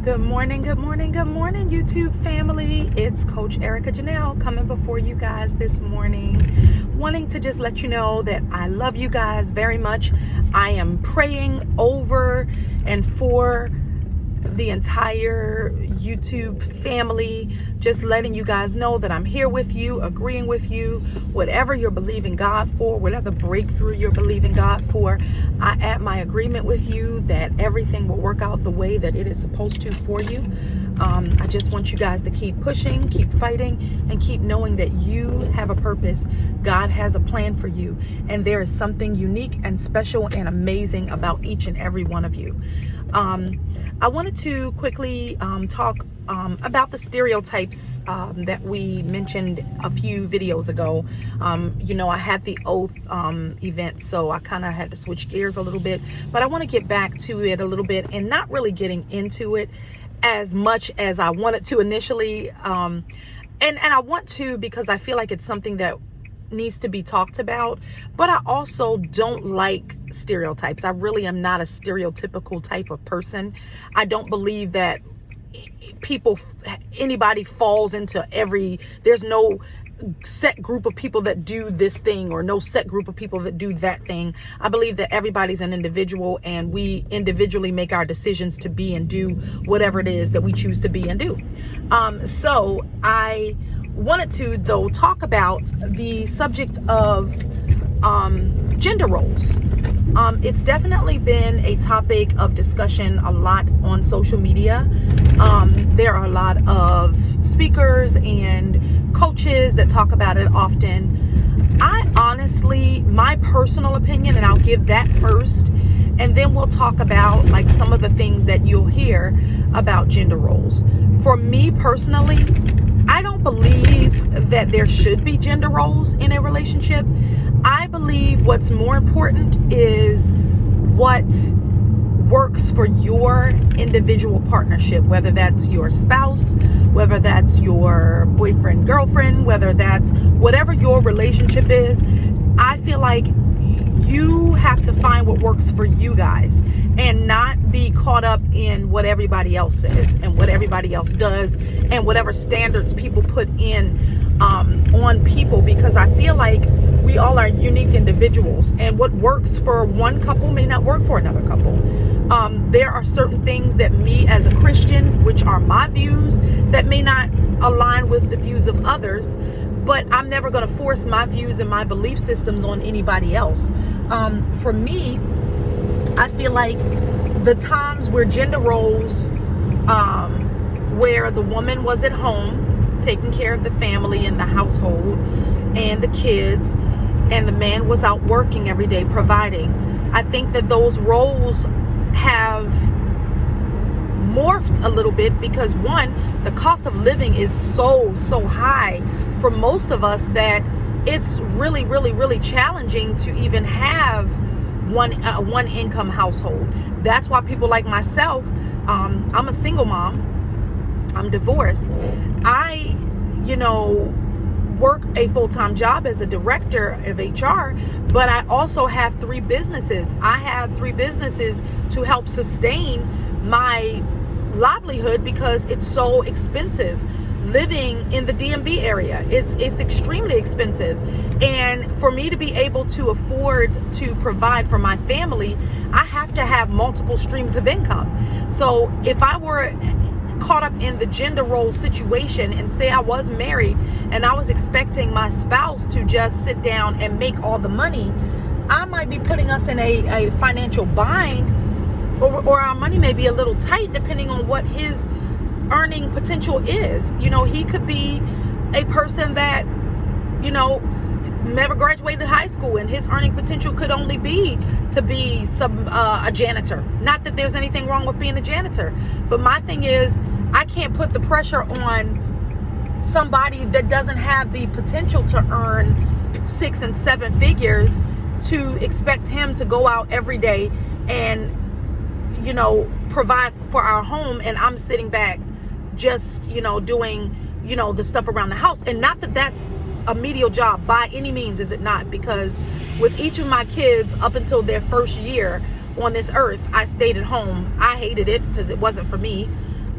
Good morning, YouTube family. It's Coach Erica Janelle coming before you guys this morning, wanting to just let you know that I love you guys very much. I am praying over and for the entire YouTube family, just letting you guys know that I'm here with you, agreeing with you, whatever you're believing God for, whatever breakthrough you're believing God for. I add my agreement with you that everything will work out the way that it is supposed to for you. I just want you guys to keep pushing, keep fighting, and keep knowing that you have a purpose. God has a plan for you, and there is something unique and special and amazing about each and every one of you. I wanted to quickly talk about the stereotypes that we mentioned a few videos ago. I had the Oath event, so I kind of had to switch gears a little bit, but I want to get back to it a little bit and not really getting into it as much as I wanted to initially. And I want to because I feel like it's something that needs to be talked about, but I also don't like stereotypes. I really am not a stereotypical type of person. I don't believe that anybody falls into there's no set group of people that do this thing or no set group of people that do that thing. I believe that everybody's an individual, and we individually make our decisions to be and do whatever it is that we choose to be and do. So I wanted to, though, talk about the subject of gender roles. It's definitely been a topic of discussion a lot on social media. There are a lot of speakers and coaches that talk about it often. I honestly, my personal opinion, and I'll give that first, and then we'll talk about like some of the things that you'll hear about gender roles. For me personally, I don't believe that there should be gender roles in a relationship. I believe what's more important is what works for your individual partnership, whether that's your spouse, whether that's your boyfriend, girlfriend, whether that's whatever your relationship is. I feel like you have to find what works for you guys and not be caught up in what everybody else says and what everybody else does and whatever standards people put in on people, because I feel like we all are unique individuals, and what works for one couple may not work for another couple. There are certain things that me as a Christian, which are my views, that may not align with the views of others, but I'm never going to force my views and my belief systems on anybody else. For me, I feel like the times where gender roles, where the woman was at home taking care of the family and the household and the kids, and the man was out working every day providing, I think that those roles have morphed a little bit because, one, the cost of living is so high for most of us that it's really challenging to even have one income household. That's why people like myself, I'm a single mom, I'm divorced. I work a full-time job as a director of HR, but I also have 3 businesses. I have 3 businesses to help sustain my livelihood because it's so expensive living in the DMV area. It's extremely expensive, and for me to be able to afford to provide for my family, I have to have multiple streams of income. So if I were caught up in the gender role situation and say I was married and I was expecting my spouse to just sit down and make all the money, I might be putting us in a financial bind, or our money may be a little tight depending on what his earning potential is. He could be a person that never graduated high school, and his earning potential could only be to be a janitor. Not that there's anything wrong with being a janitor, but my thing is, I can't put the pressure on somebody that doesn't have the potential to earn 6 and 7 figures to expect him to go out every day and provide for our home, and I'm sitting back just doing the stuff around the house. And not that that's a menial job, by any means is it not, because with each of my kids up until their first year on this earth, I stayed at home. I hated it because it wasn't for me.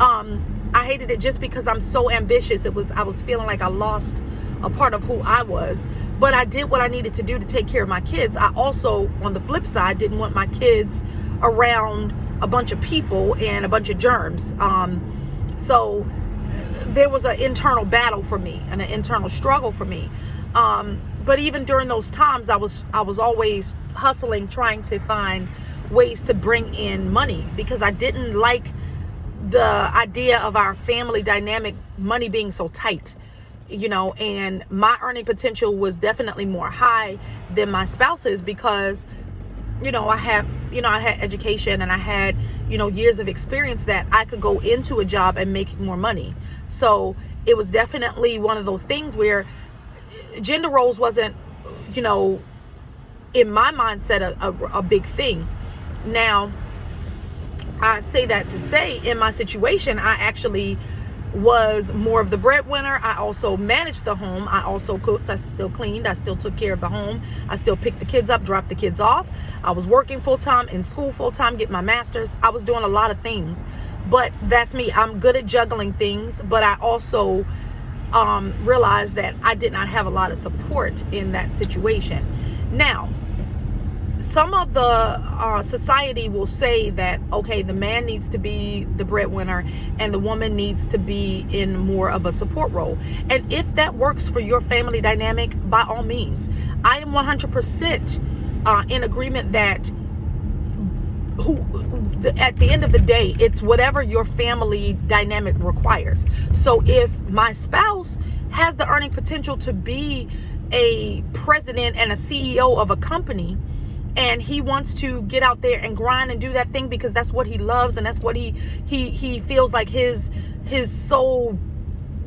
I hated it just because I'm so ambitious. I was feeling like I lost a part of who I was, but I did what I needed to do to take care of my kids. I also, on the flip side, didn't want my kids around a bunch of people and a bunch of germs. So there was an internal battle for me and an internal struggle for me. But even during those times, I was always hustling, trying to find ways to bring in money, because I didn't like the idea of our family dynamic, money being so tight, and my earning potential was definitely more high than my spouse's, because, I had education and I had, years of experience that I could go into a job and make more money. So it was definitely one of those things where gender roles wasn't, in my mindset, a big thing. Now, I say that to say, in my situation, I actually was more of the breadwinner. I also managed the home. I also cooked. I still cleaned. I still took care of the home. I still picked the kids up, dropped the kids off. I was working full-time, in school full-time, get my master's. I was doing a lot of things, but that's me. I'm good at juggling things, but I also realized that I did not have a lot of support in that situation. Now, some of the society will say that, okay, the man needs to be the breadwinner and the woman needs to be in more of a support role. And if that works for your family dynamic, by all means. I am 100% in agreement that at the end of the day, it's whatever your family dynamic requires. So if my spouse has the earning potential to be a president and a CEO of a company, and he wants to get out there and grind and do that thing because that's what he loves and that's what he feels like his sole,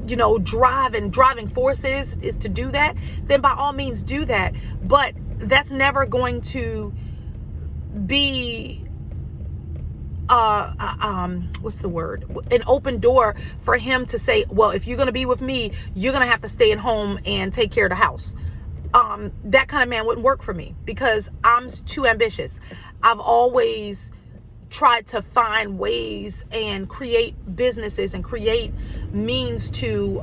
drive and driving force is to do that, then by all means do that. But that's never going to be what's the word? An open door for him to say, well, if you're going to be with me, you're going to have to stay at home and take care of the house. That kind of man wouldn't work for me because I'm too ambitious. I've always tried to find ways and create businesses and create means to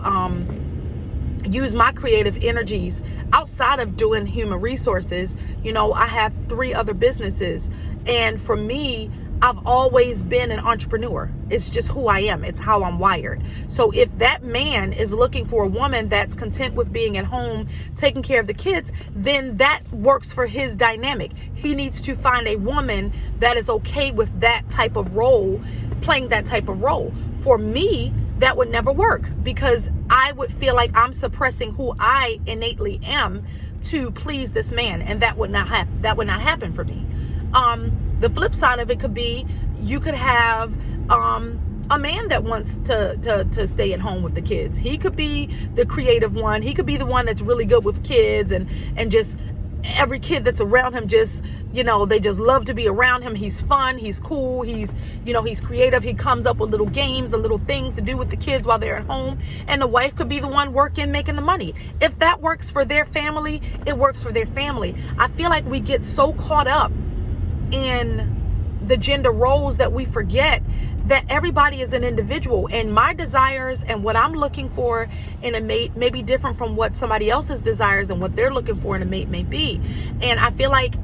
use my creative energies outside of doing human resources. I have 3 other businesses, and for me, I've always been an entrepreneur. It's just who I am. It's how I'm wired. So if that man is looking for a woman that's content with being at home, taking care of the kids, then that works for his dynamic. He needs to find a woman that is okay with that type of role, playing that type of role. For me, that would never work because I would feel like I'm suppressing who I innately am to please this man, and that would not happen for me. The flip side of it could be you could have a man that wants to stay at home with the kids. He could be the creative one. He could be the one that's really good with kids and just every kid that's around him just, they just love to be around him. He's fun. He's cool. He's creative. He comes up with little games, the little things to do with the kids while they're at home. And the wife could be the one working, making the money. If that works for their family, it works for their family. I feel like we get so caught up in the gender roles that we forget that everybody is an individual, and my desires and what I'm looking for in a mate may be different from what somebody else's desires and what they're looking for in a mate may be. And I feel like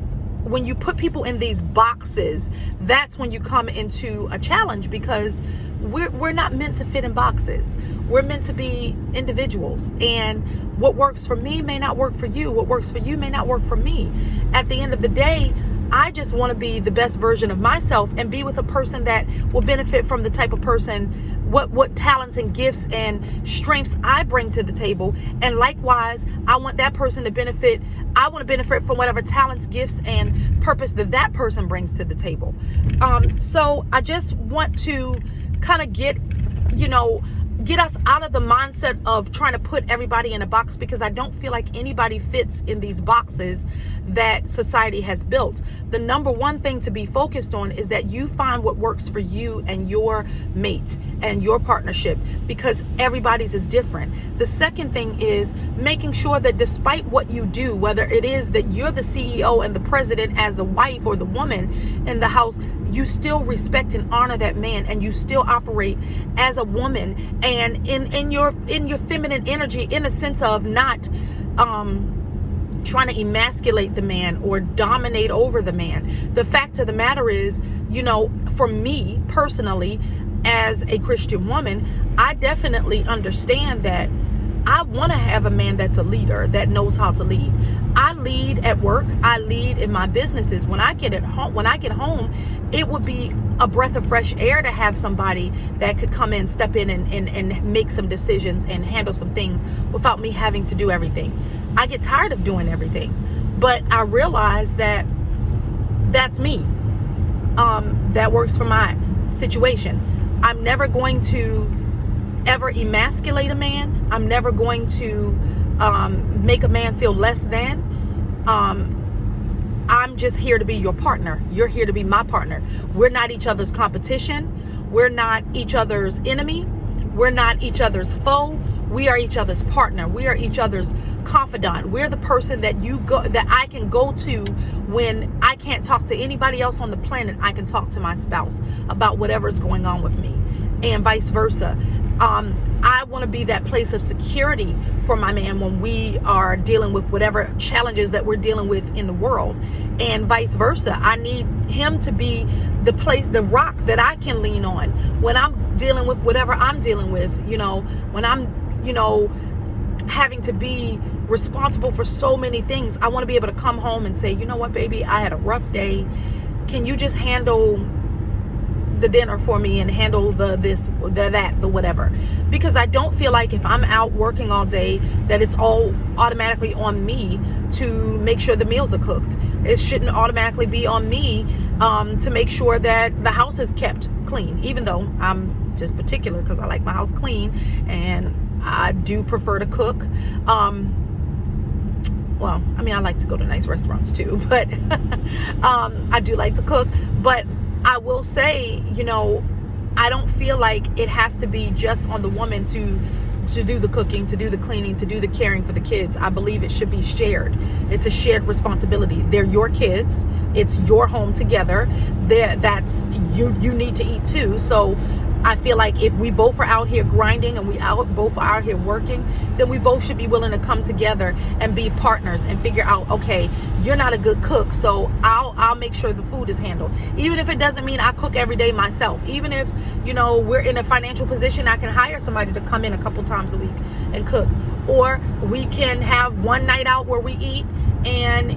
when you put people in these boxes, that's when you come into a challenge, because we're not meant to fit in boxes. We're meant to be individuals, and what works for me may not work for you. What works for you may not work for me. At the end of the day, I just want to be the best version of myself and be with a person that will benefit from the type of person, what talents and gifts and strengths I bring to the table. And likewise, I want that person to benefit. I want to benefit from whatever talents, gifts, and purpose that person brings to the table. So I just want to kind of get us out of the mindset of trying to put everybody in a box, because I don't feel like anybody fits in these boxes that society has built. The number one thing to be focused on is that you find what works for you and your mate and your partnership, because everybody's is different. The second thing is making sure that despite what you do, whether it is that you're the CEO and the president as the wife or the woman in the house, you still respect and honor that man, and you still operate as a woman and in your feminine energy, in a sense of not trying to emasculate the man or dominate over the man. The fact of the matter is, for me personally, as a Christian woman, I definitely understand that I want to have a man that's a leader, that knows how to lead. I lead at work. I lead in my businesses. When I get home, it would be a breath of fresh air to have somebody that could come in, step in and make some decisions and handle some things without me having to do everything. I get tired of doing everything, but I realize that that's me. That works for my situation. I'm never going to ever emasculate a man. I'm never going to make a man feel less than. I'm just here to be your partner. You're here to be my partner. We're not each other's competition. We're not each other's enemy. We're not each other's foe. We are each other's partner. We are each other's confidant. We're the person that I can go to when I can't talk to anybody else on the planet. I can talk to my spouse about whatever's going on with me, and vice versa. I want to be that place of security for my man when we are dealing with whatever challenges that we're dealing with in the world, and vice versa. I need him to be the rock that I can lean on when I'm dealing with whatever I'm dealing with, when I'm, having to be responsible for so many things. I want to be able to come home and say, you know what, baby, I had a rough day. Can you just handle the dinner for me and handle the whatever? Because I don't feel like if I'm out working all day that it's all automatically on me to make sure the meals are cooked. It shouldn't automatically be on me to make sure that the house is kept clean, even though I'm just particular because I like my house clean and I do prefer to cook. Well, I mean, I like to go to nice restaurants too, but I do like to cook. But I will say, I don't feel like it has to be just on the woman to do the cooking, to do the cleaning, to do the caring for the kids. I believe it should be shared. It's a shared responsibility. They're your kids. It's your home together. That's you need to eat too. So I feel like if we both are out here grinding and both are out here working, then we both should be willing to come together and be partners and figure out, okay, you're not a good cook, so I'll make sure the food is handled. Even if it doesn't mean I cook every day myself. Even if, we're in a financial position, I can hire somebody to come in a couple times a week and cook. Or we can have one night out where we eat and,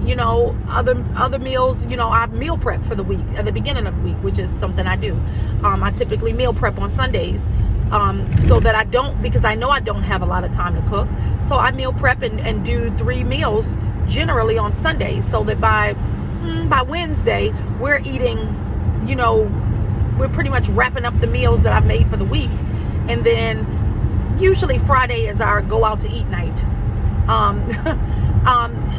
other meals, I meal prep for the week at the beginning of the week, which is something I do. I typically meal prep on Sundays so that because I know I don't have a lot of time to cook. So I meal prep and do 3 meals generally on Sundays so that by Wednesday we're eating, we're pretty much wrapping up the meals that I've made for the week. And then usually Friday is our go out to eat night.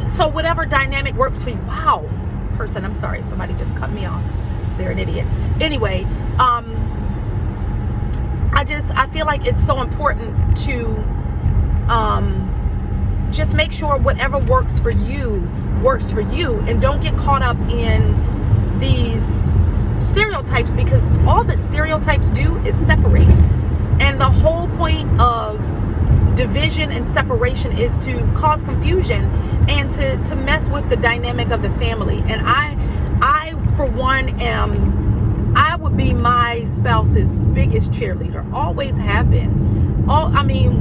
So whatever dynamic works for you. Wow, person, I'm sorry, somebody just cut me off. They're an idiot. Anyway, I feel like it's so important to just make sure whatever works for you, and don't get caught up in these stereotypes, because all that stereotypes do is separate. And the whole point of division and separation is to cause confusion and to mess with the dynamic of the family. And I for one I would be my spouse's biggest cheerleader, always have been.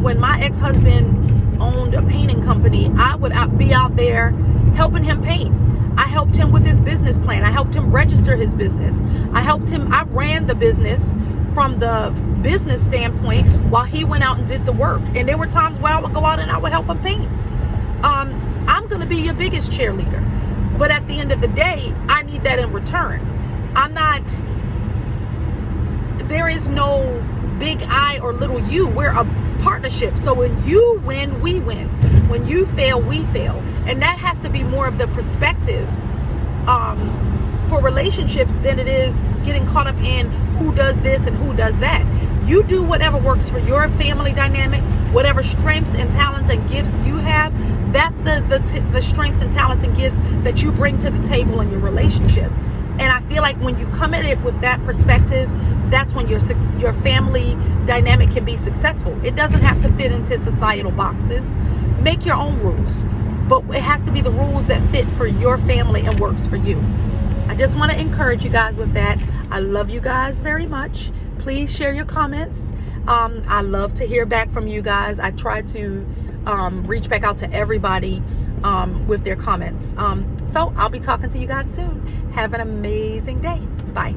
When my ex-husband owned a painting company, I would be out there helping him paint. I helped him with his business plan. I helped him register his business. I ran the business from the business standpoint while he went out and did the work. And there were times where I would go out and I would help him paint. I'm going to be your biggest cheerleader. But at the end of the day, I need that in return. There is no big I or little you. We're a partnership. So when you win, we win. When you fail, we fail. And that has to be more of the perspective for relationships than it is getting caught up in who does this and who does that. You do whatever works for your family dynamic, whatever strengths and talents and gifts you have. That's the strengths and talents and gifts that you bring to the table in your relationship. And I feel like when you come at it with that perspective, that's when your family dynamic can be successful. It doesn't have to fit into societal boxes. Make your own rules, but it has to be the rules that fit for your family and works for you. I just want to encourage you guys with that. I love you guys very much. Please share your comments. I love to hear back from you guys. I try to reach back out to everybody with their comments. So I'll be talking to you guys soon. Have an amazing day. Bye.